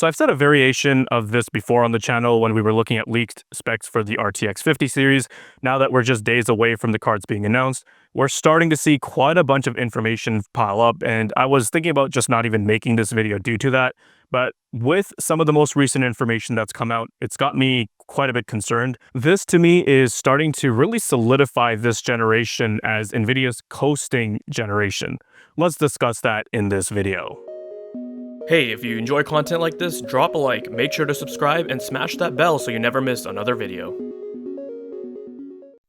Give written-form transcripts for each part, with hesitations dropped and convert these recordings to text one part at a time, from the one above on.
So I've said a variation of this before on the channel when we were looking at leaked specs for the RTX 50 series. Now that we're just days away from the cards being announced, we're starting to see quite a bunch of information pile up, and I was thinking about just not even making this video due to that. But with some of the most recent information that's come out, it's got me quite a bit concerned. This to me is starting to really solidify this generation as NVIDIA's coasting generation. Let's discuss that in this video. Hey, if you enjoy content like this, drop a like, make sure to subscribe, and smash that bell so you never miss another video.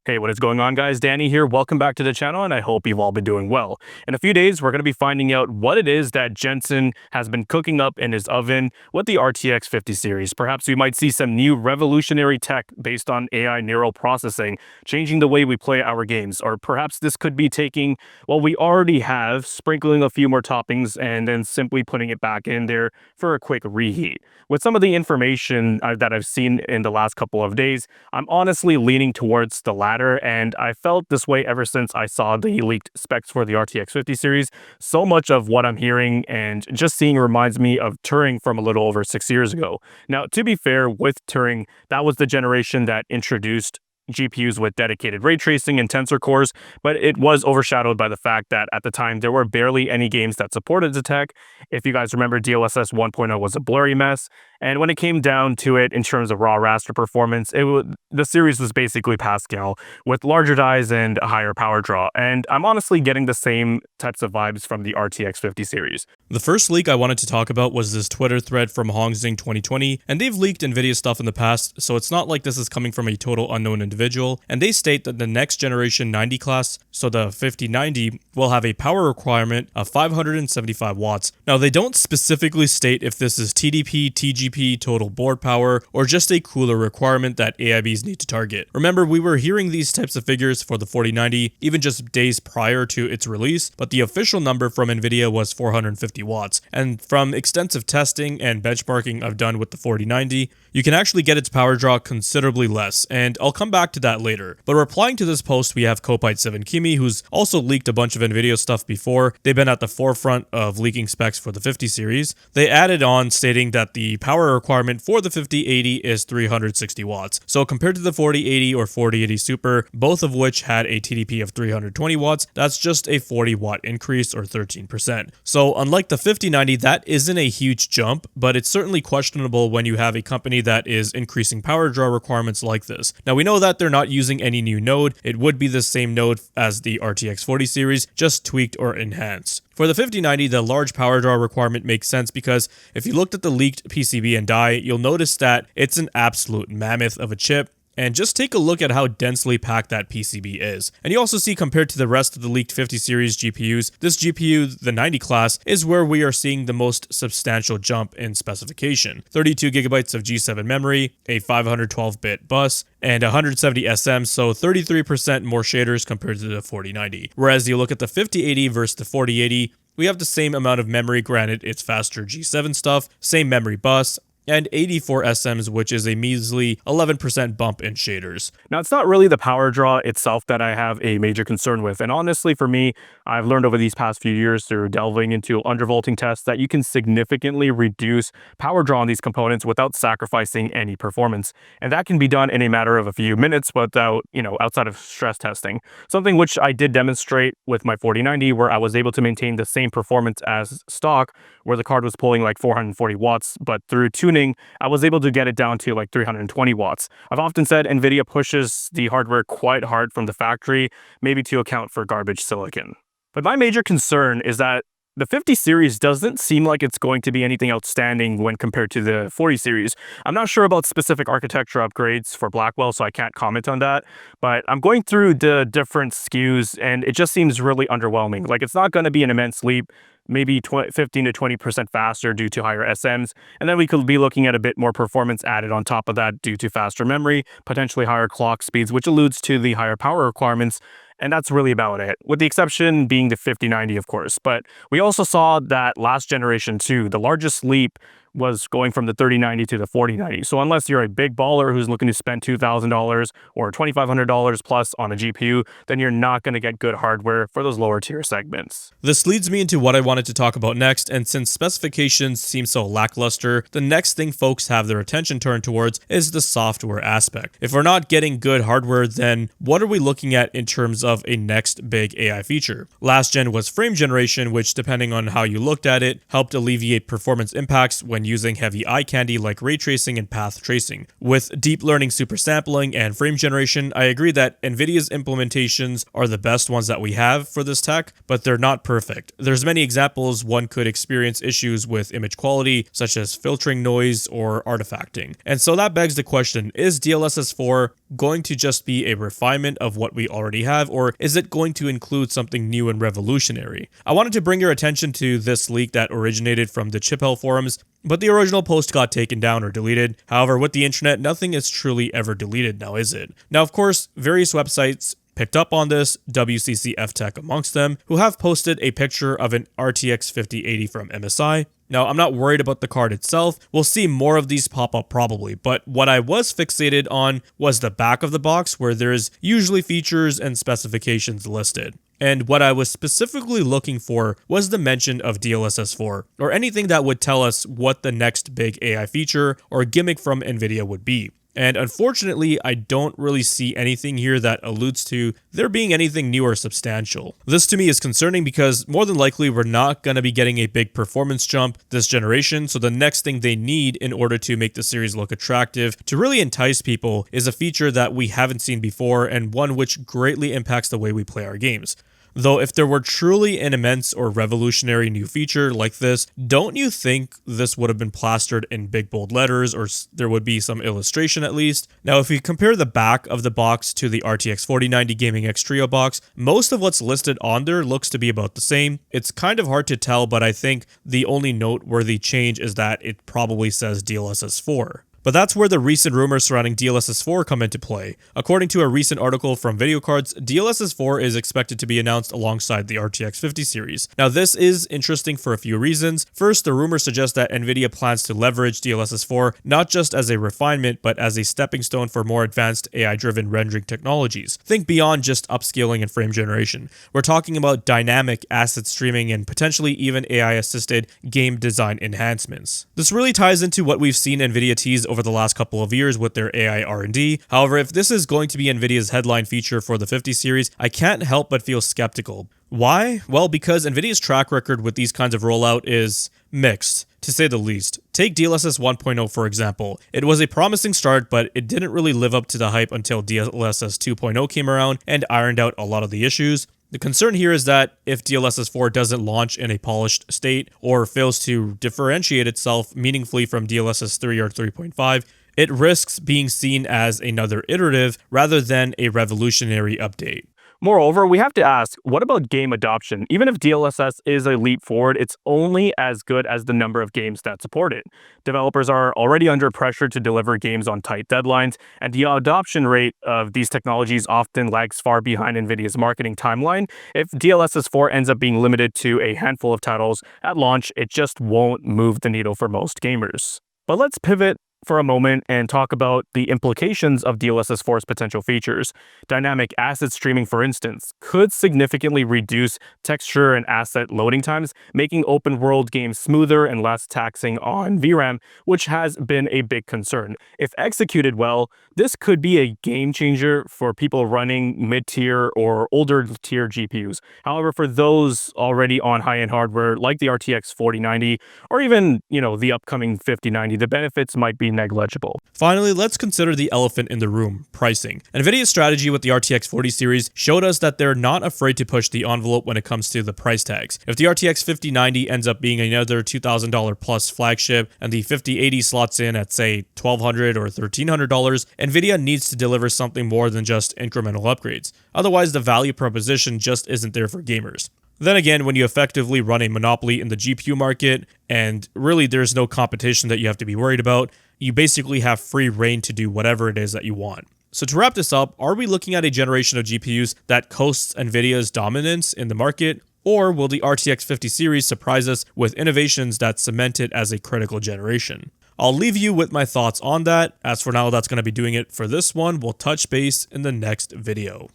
Hey, what is going on, guys? Danny here. Welcome back to the channel, and I hope you've all been doing well. In a few days, we're going to be finding out what it is that Jensen has been cooking up in his oven with the RTX 50 series. Perhaps we might see some new revolutionary tech based on AI neural processing, changing the way we play our games. Or perhaps this could be taking what we already have, sprinkling a few more toppings, and then simply putting it back in there for a quick reheat. With some of the information that I've seen in the last couple of days, I'm honestly leaning towards the latter. And I felt this way ever since I saw the leaked specs for the RTX 50 series. So much of what I'm hearing and just seeing reminds me of Turing from a little over 6 years ago. Now, to be fair, with Turing, that was the generation that introduced GPUs with dedicated ray tracing and tensor cores, but it was overshadowed by the fact that at the time there were barely any games that supported the tech. If you guys remember, DLSS 1.0 was a blurry mess, and when it came down to it in terms of raw raster performance, the series was basically Pascal with larger dies and a higher power draw, and I'm honestly getting the same types of vibes from the RTX 50 series. The first leak I wanted to talk about was this Twitter thread from Hongxing 2020, and they've leaked NVIDIA stuff in the past, so it's not like this is coming from a total unknown individual, and they state that the next generation 90 class, so the 5090, will have a power requirement of 575 watts. Now, they don't specifically state if this is TDP, TGP, total board power, or just a cooler requirement that AIBs need to target. Remember, we were hearing these types of figures for the 4090 even just days prior to its release, but the official number from NVIDIA was 450 watts, and from extensive testing and benchmarking I've done with the 4090, you can actually get its power draw considerably less, and I'll come back to that later. But replying to this post, we have Kopite7Kimi, who's also leaked a bunch of NVIDIA stuff before. They've been at the forefront of leaking specs for the 50 series. They added on stating that the power requirement for the 5080 is 360 watts. So compared to the 4080 or 4080 Super, both of which had a TDP of 320 watts, that's just a 40 watt increase or 13%. So unlike the 5090, that isn't a huge jump, but it's certainly questionable when you have a company that is increasing power draw requirements like this. Now, we know that they're not using any new node. It would be the same node as the RTX 40 series, just tweaked or enhanced. For the 5090, the large power draw requirement makes sense because if you looked at the leaked PCB and die, you'll notice that it's an absolute mammoth of a chip. And just take a look at how densely packed that PCB is. And you also see, compared to the rest of the leaked 50 series GPUs, this GPU, the 90 class, is where we are seeing the most substantial jump in specification. 32 gigabytes of G7 memory, a 512-bit bus, and 170 SM, so 33% more shaders compared to the 4090. Whereas you look at the 5080 versus the 4080, we have the same amount of memory, granted it's faster G7 stuff, same memory bus, and 84 SMs, which is a measly 11% bump in shaders. Now, it's not really the power draw itself that I have a major concern with. And honestly, for me, I've learned over these past few years through delving into undervolting tests that you can significantly reduce power draw on these components without sacrificing any performance. And that can be done in a matter of a few minutes without, outside of stress testing. Something which I did demonstrate with my 4090, where I was able to maintain the same performance as stock, where the card was pulling like 440 watts, but through tuning, I was able to get it down to like 320 watts. I've often said NVIDIA pushes the hardware quite hard from the factory, maybe to account for garbage silicon. But my major concern is that the 50 series doesn't seem like it's going to be anything outstanding when compared to the 40 series. I'm not sure about specific architecture upgrades for Blackwell, so I can't comment on that. But I'm going through the different SKUs, and it just seems really underwhelming. Like, it's not going to be an immense leap, maybe 15 to 20% faster due to higher SMs. And then we could be looking at a bit more performance added on top of that due to faster memory, potentially higher clock speeds, which alludes to the higher power requirements. And that's really about it, with the exception being the 5090, of course. But we also saw that last generation too, the largest leap was going from the 3090 to the 4090. So unless you're a big baller who's looking to spend $2,000 or $2,500 plus on a GPU, then you're not going to get good hardware for those lower tier segments. This leads me into what I wanted to talk about next, and since specifications seem so lackluster, the next thing folks have their attention turned towards is the software aspect. If we're not getting good hardware, then what are we looking at in terms of a next big AI feature? Last gen was frame generation, which depending on how you looked at it, helped alleviate performance impacts when using heavy eye candy like ray tracing and path tracing. With deep learning super sampling and frame generation, I agree that NVIDIA's implementations are the best ones that we have for this tech, but they're not perfect. There's many examples one could experience issues with image quality, such as filtering noise or artifacting. And so that begs the question, is DLSS 4 going to just be a refinement of what we already have, or is it going to include something new and revolutionary? I wanted to bring your attention to this leak that originated from the ChipHell forums, but the original post got taken down or deleted. However, with the internet, nothing is truly ever deleted now, is it? Now, of course, various websites picked up on this, WCC F-Tech amongst them, who have posted a picture of an RTX 5080 from MSI. Now, I'm not worried about the card itself. We'll see more of these pop up probably, but what I was fixated on was the back of the box where there's usually features and specifications listed. And what I was specifically looking for was the mention of DLSS 4, or anything that would tell us what the next big AI feature or gimmick from NVIDIA would be. And unfortunately, I don't really see anything here that alludes to there being anything new or substantial. This to me is concerning because more than likely we're not going to be getting a big performance jump this generation, so the next thing they need in order to make the series look attractive, to really entice people, is a feature that we haven't seen before and one which greatly impacts the way we play our games. Though if there were truly an immense or revolutionary new feature like this, don't you think this would have been plastered in big bold letters, or there would be some illustration at least? Now, if we compare the back of the box to the RTX 4090 Gaming X Trio box, most of what's listed on there looks to be about the same. It's kind of hard to tell, but I think the only noteworthy change is that it probably says DLSS 4. But that's where the recent rumors surrounding DLSS 4 come into play. According to a recent article from Video Cards, DLSS 4 is expected to be announced alongside the RTX 50 series. Now, this is interesting for a few reasons. First, the rumors suggest that NVIDIA plans to leverage DLSS 4 not just as a refinement, but as a stepping stone for more advanced AI-driven rendering technologies. Think beyond just upscaling and frame generation. We're talking about dynamic asset streaming and potentially even AI-assisted game design enhancements. This really ties into what we've seen NVIDIA tease over the last couple of years with their AI R&D. However, if this is going to be NVIDIA's headline feature for the 50 series, I can't help but feel skeptical. Why? Well, because NVIDIA's track record with these kinds of rollout is mixed, to say the least. Take DLSS 1.0 for example. It was a promising start, but it didn't really live up to the hype until DLSS 2.0 came around and ironed out a lot of the issues. The concern here is that if DLSS 4 doesn't launch in a polished state or fails to differentiate itself meaningfully from DLSS 3 or 3.5, it risks being seen as another iterative rather than a revolutionary update. Moreover, we have to ask, what about game adoption? Even if DLSS is a leap forward, it's only as good as the number of games that support it. Developers are already under pressure to deliver games on tight deadlines, and the adoption rate of these technologies often lags far behind NVIDIA's marketing timeline. If DLSS 4 ends up being limited to a handful of titles at launch, it just won't move the needle for most gamers. But let's pivot for a moment and talk about the implications of DLSS 4's potential features. Dynamic asset streaming, for instance, could significantly reduce texture and asset loading times, making open world games smoother and less taxing on VRAM, which has been a big concern. If executed well, this could be a game changer for people running mid-tier or older tier GPUs. However, for those already on high-end hardware like the RTX 4090 or even, the upcoming 5090, the benefits might be negligible. Finally, let's consider the elephant in the room, pricing. NVIDIA's strategy with the RTX 40 series showed us that they're not afraid to push the envelope when it comes to the price tags. If the RTX 5090 ends up being another $2,000 plus flagship and the 5080 slots in at say $1,200 or $1,300, NVIDIA needs to deliver something more than just incremental upgrades. Otherwise, the value proposition just isn't there for gamers. Then again, when you effectively run a monopoly in the GPU market, and really there's no competition that you have to be worried about, you basically have free reign to do whatever it is that you want. So to wrap this up, are we looking at a generation of GPUs that coasts NVIDIA's dominance in the market? Or will the RTX 50 series surprise us with innovations that cement it as a critical generation? I'll leave you with my thoughts on that. As for now, that's going to be doing it for this one. We'll touch base in the next video.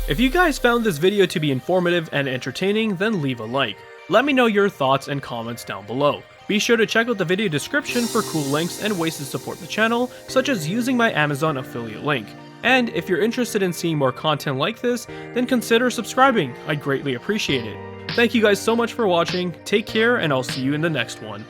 If you guys found this video to be informative and entertaining, then leave a like. Let me know your thoughts and comments down below. Be sure to check out the video description for cool links and ways to support the channel, such as using my Amazon affiliate link. And if you're interested in seeing more content like this, then consider subscribing. I'd greatly appreciate it. Thank you guys so much for watching, take care, and I'll see you in the next one.